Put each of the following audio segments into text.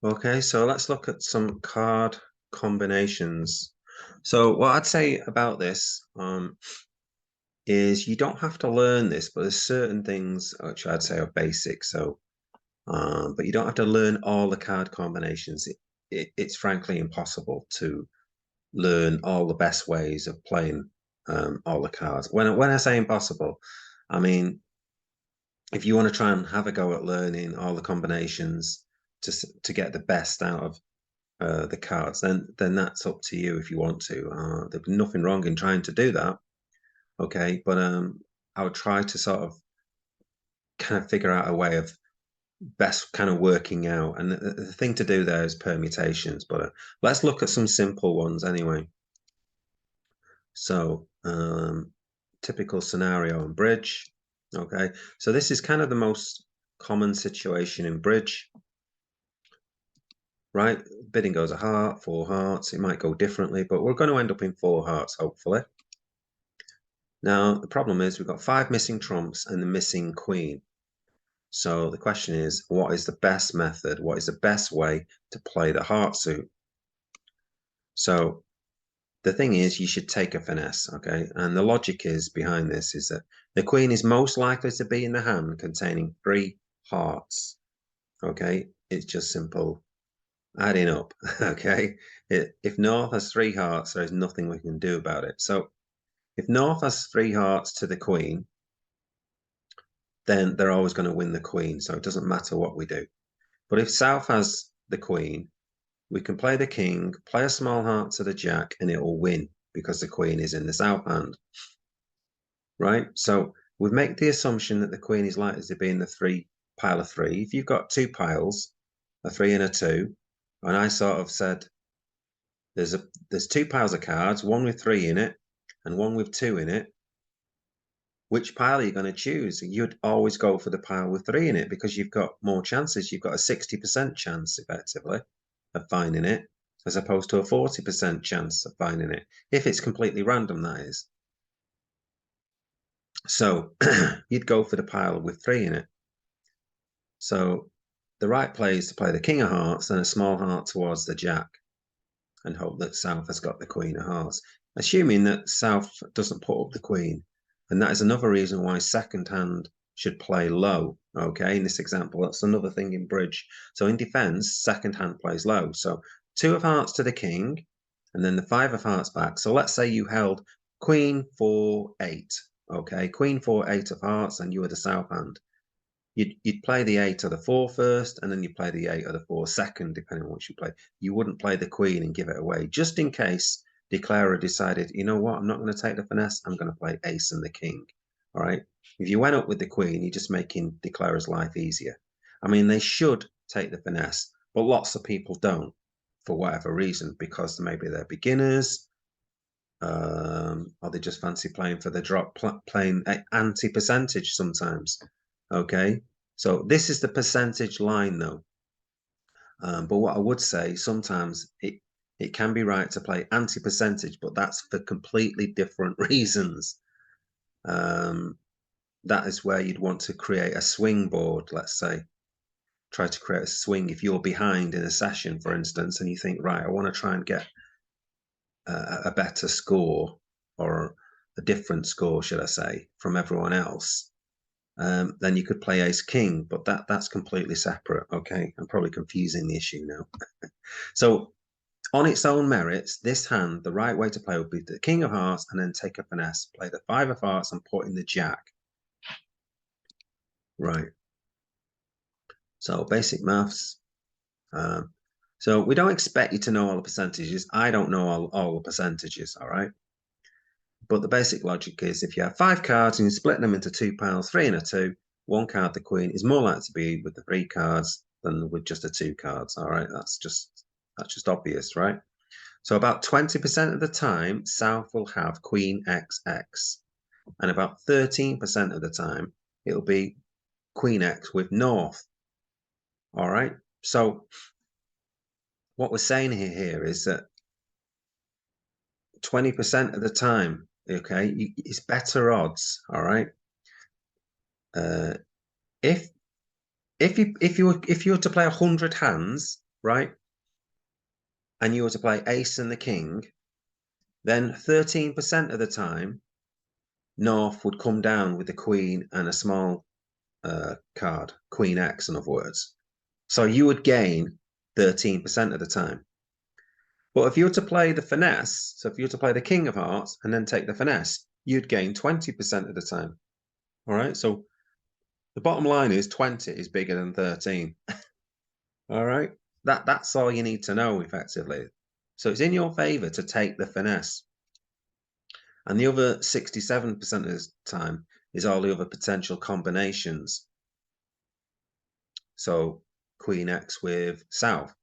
Okay, so let's look at some card combinations. So what I'd say about this is you don't have to learn this, but there's certain things which I'd say are basic. So, but you don't have to learn all the card combinations. It's frankly impossible to learn all the best ways of playing all the cards. When I say impossible, I mean if you want to try and have a go at learning all the combinations to get the best out of the cards, then that's up to you if you want to. There's nothing wrong in trying to do that, okay? But I would try to sort of kind of figure out a way of best kind of working out. And the thing to do there is permutations. But let's look at some simple ones anyway. So typical scenario in bridge. Okay, so this is kind of the most common situation in bridge. Right, bidding goes a heart, 4 hearts. It might go differently, but we're going to end up in 4 hearts, hopefully. Now, the problem is we've got 5 missing trumps and the missing queen. So the question is, what is the best method? What is the best way to play the heart suit? So the thing is, you should take a finesse, okay? And the logic is behind this is that the queen is most likely to be in the hand containing 3 hearts, okay? It's just simple adding up, okay? If North has 3 hearts, there's nothing we can do about it. So if North has 3 hearts to the queen, then they're always going to win the queen. So it doesn't matter what we do. But if South has the queen, we can play the king, play a small heart to the jack, and it will win because the queen is in the South hand, right? So we make the assumption that the queen is likely to be in the pile of 3. If you've got 2 piles, a 3 and a 2, and I sort of said, there's 2 piles of cards, one with 3 in it and one with 2 in it. Which pile are you going to choose? You'd always go for the pile with 3 in it because you've got more chances. You've got a 60% chance, effectively, of finding it, as opposed to a 40% chance of finding it, if it's completely random, that is. So you'd go for the pile with 3 in it. So the right play is to play the king of hearts and a small heart towards the jack and hope that South has got the queen of hearts, assuming that South doesn't put up the queen. And that is another reason why second hand should play low. Okay, in this example, that's another thing in bridge. So in defense, second hand plays low. So 2 of hearts to the king, and then the 5 of hearts back. So let's say you held queen 4 8. Okay, queen 4 8 of hearts, and you were the south hand. You'd play the 8 or the 4 first, and then you play the 8 or the 4 second, depending on what you play. You wouldn't play the queen and give it away, just in case declarer decided, you know what, I'm not going to take the finesse, I'm going to play ace and the king. All right. If you went up with the queen, you're just making declarer's life easier. I mean, they should take the finesse, but lots of people don't for whatever reason, because maybe they're beginners, or they just fancy playing for the drop, playing anti-percentage sometimes. Okay, so this is the percentage line though. But what I would say, sometimes it can be right to play anti-percentage, but that's for completely different reasons. That is where you'd want to create a swing board, let's say. Try to create a swing if you're behind in a session, for instance, and you think, right, I want to try and get a better score, or a different score, should I say, from everyone else. Then you could play ace king, but that's completely separate. Okay, I'm probably confusing the issue now. So on its own merits, this hand, the right way to play would be the king of hearts and then take a finesse, play the 5 of hearts and put in the jack. Right. So basic maths. So we don't expect you to know all the percentages. I don't know all the percentages, all right? But the basic logic is if you have 5 cards and you split them into 2 piles, 3 and a 2, one card, the queen, is more likely to be with the 3 cards than with just the 2 cards. All right, that's just obvious, right? So about 20% of the time, South will have Queen XX, and about 13% of the time, it'll be Queen X with North. All right. So what we're saying here is that 20% of the time, okay, it's better odds. All right. If you were to play 100 hands, right? And you were to play ace and the king, then 13% of the time, North would come down with the queen and a small card, Queen X, in other words. So you would gain 13% of the time. But if you were to play the finesse, so if you were to play the king of hearts and then take the finesse, you'd gain 20% of the time. All right, so the bottom line is 20 is bigger than 13. All right, that's all you need to know effectively. So it's in your favor to take the finesse. And the other 67% of the time is all the other potential combinations. So Queen X with South,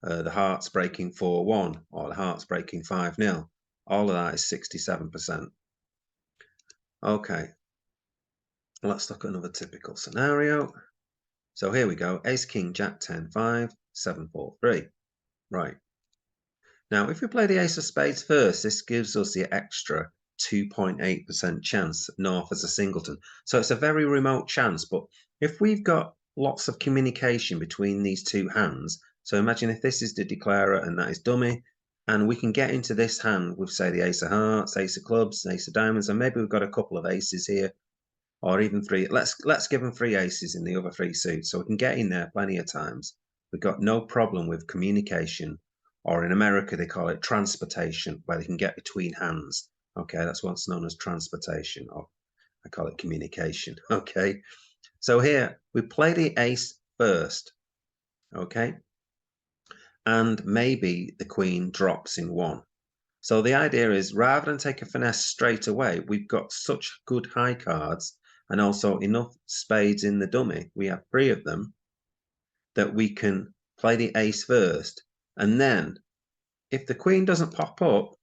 the hearts breaking 4-1, or the hearts breaking 5-0. All of that is 67%. Okay, let's look at another typical scenario. So here we go, ace, king, jack, 10, 5, 7, 4, 3. Right. Now, if we play the ace of spades first, this gives us the extra 2.8% chance that North has a singleton. So it's a very remote chance, but if we've got lots of communication between these two hands, so imagine if this is the declarer and that is dummy, and we can get into this hand with, say, the ace of hearts, ace of clubs, ace of diamonds, and maybe we've got a couple of aces here, or even three. Let's give them three aces in the other three suits, so we can get in there plenty of times. We've got no problem with communication, or in America they call it transportation, where they can get between hands. Okay, that's what's known as transportation, or I call it communication. Okay, so here we play the ace first. Okay, and maybe the queen drops in one. So the idea is, rather than take a finesse straight away, we've got such good high cards and also enough spades in the dummy, we have three of them, that we can play the ace first. And then if the queen doesn't pop up,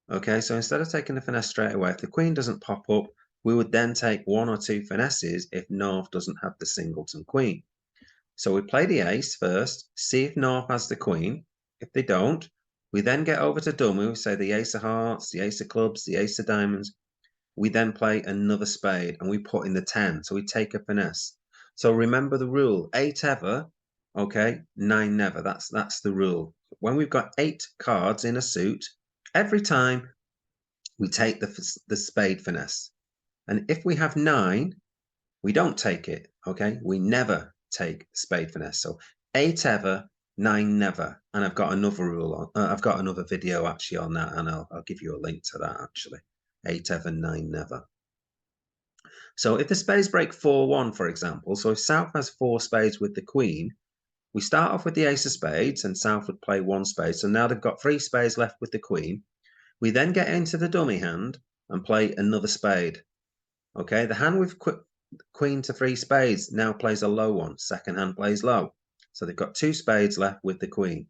okay, so instead of taking the finesse straight away, if the queen doesn't pop up, we would then take one or two finesses if North doesn't have the singleton queen. So we play the ace first, see if North has the queen. If they don't, we then get over to dummy, we say the ace of hearts, the ace of clubs, the ace of diamonds. We then play another spade and we put in the 10. So we take a finesse. So remember the rule, 8 ever, okay, 9 never. That's the rule. When we've got 8 cards in a suit, every time we take the spade finesse. And if we have 9, we don't take it, okay? We never take spade finesse. So 8 ever, 9 never. And I've got another rule on, I've got another video actually on that, and I'll give you a link to that actually. 8 ever, 9 never. So if the spades break 4-1, for example, so if South has 4 spades with the queen, we start off with the ace of spades and South would play 1 spade. So now they've got 3 spades left with the queen. We then get into the dummy hand and play another spade. Okay, the hand with queen to 3 spades now plays a low one. Second hand plays low. So they've got 2 spades left with the queen.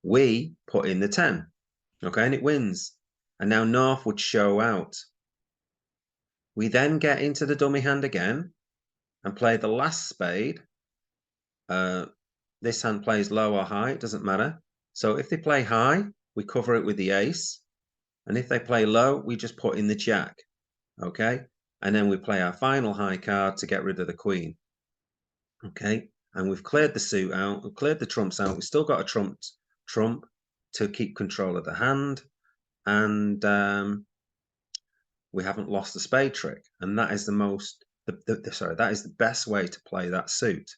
We put in the 10. Okay, and it wins. And now North would show out. We then get into the dummy hand again and play the last spade. This hand plays low or high, it doesn't matter. So if they play high, we cover it with the ace. And if they play low, we just put in the jack. Okay, and then we play our final high card to get rid of the queen. Okay, and we've cleared the suit out, we've cleared the trumps out, we've still got a trump to keep control of the hand, and we haven't lost the spade trick. And that is that is the best way to play that suit,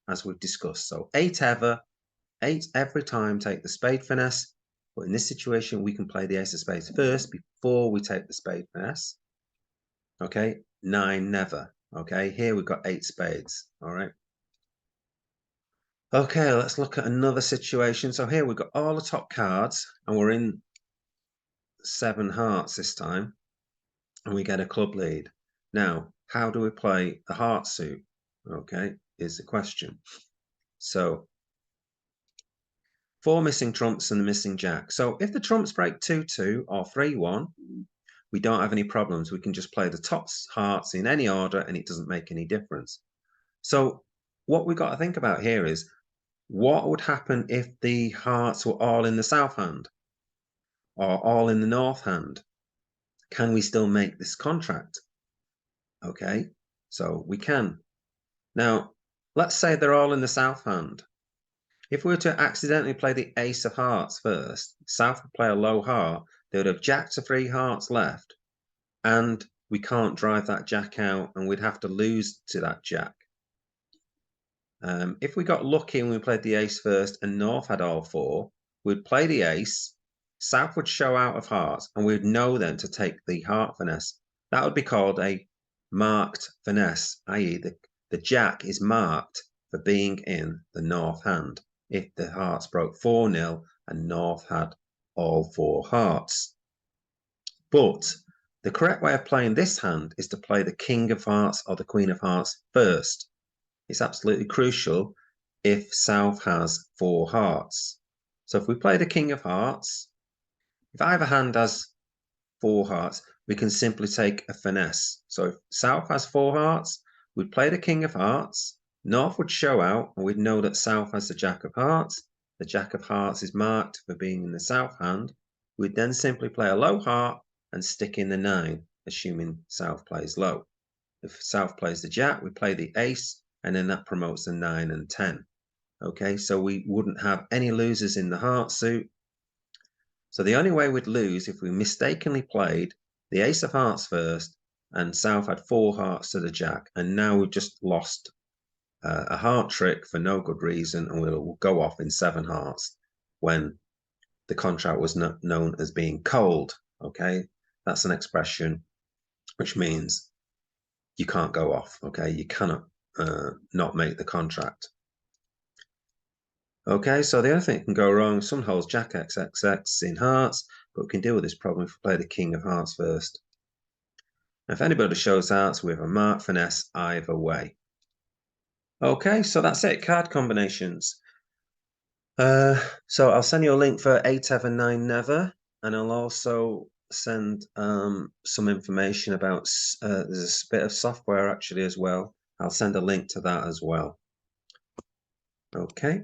as we've discussed. So 8 ever, 8 every time, take the spade finesse. But in this situation, we can play the ace of spades first before we take the spade finesse. Okay, 9 never. Okay, here we've got 8 spades. All right. Okay, let's look at another situation. So here we've got all the top cards and we're in 7 hearts this time and we get a club lead. Now, how do we play the heart suit? Okay, is the question. So 4 missing trumps and the missing jack. So if the trumps break 2-2 or 3-1, we don't have any problems. We can just play the top hearts in any order and it doesn't make any difference. So what we've got to think about here is, what would happen if the hearts were all in the south hand or all in the north hand? Can we still make this contract? Okay, so we can. Now, let's say they're all in the south hand. If we were to accidentally play the ace of hearts first, South would play a low heart, they would have jack to 3 hearts left, and we can't drive that jack out, and we'd have to lose to that jack. If we got lucky and we played the ace first and North had all 4, we'd play the ace, South would show out of hearts, and we'd know then to take the heart finesse. That would be called a marked finesse, i.e. the jack is marked for being in the North hand if the hearts broke 4-0 and North had all 4 hearts. But the correct way of playing this hand is to play the king of hearts or the queen of hearts first. It's absolutely crucial if South has 4 hearts. So if we play the king of hearts, if either hand has 4 hearts, we can simply take a finesse. So if South has 4 hearts, we'd play the king of hearts, North would show out, and we'd know that South has the jack of hearts. The jack of hearts is marked for being in the South hand. We'd then simply play a low heart and stick in the 9, assuming South plays low. If South plays the jack, we play the ace, and then that promotes the 9 and 10. Okay, so we wouldn't have any losers in the heart suit. So the only way we'd lose if we mistakenly played the ace of hearts first and South had 4 hearts to the jack, and now we've just lost a heart trick for no good reason, and we'll go off in 7 hearts when the contract was known as being cold. Okay, that's an expression which means you can't go off. Okay, you cannot not make the contract. Okay, so the other thing that can go wrong, someone holds jack XXX in hearts, but we can deal with this problem if we play the king of hearts first. Now, if anybody shows hearts, we have a mark finesse either way. Okay, so that's it, card combinations. So I'll send you a link for 8 Ever 9 Never, and I'll also send some information about there's a bit of software actually as well. I'll send a link to that as well. Okay.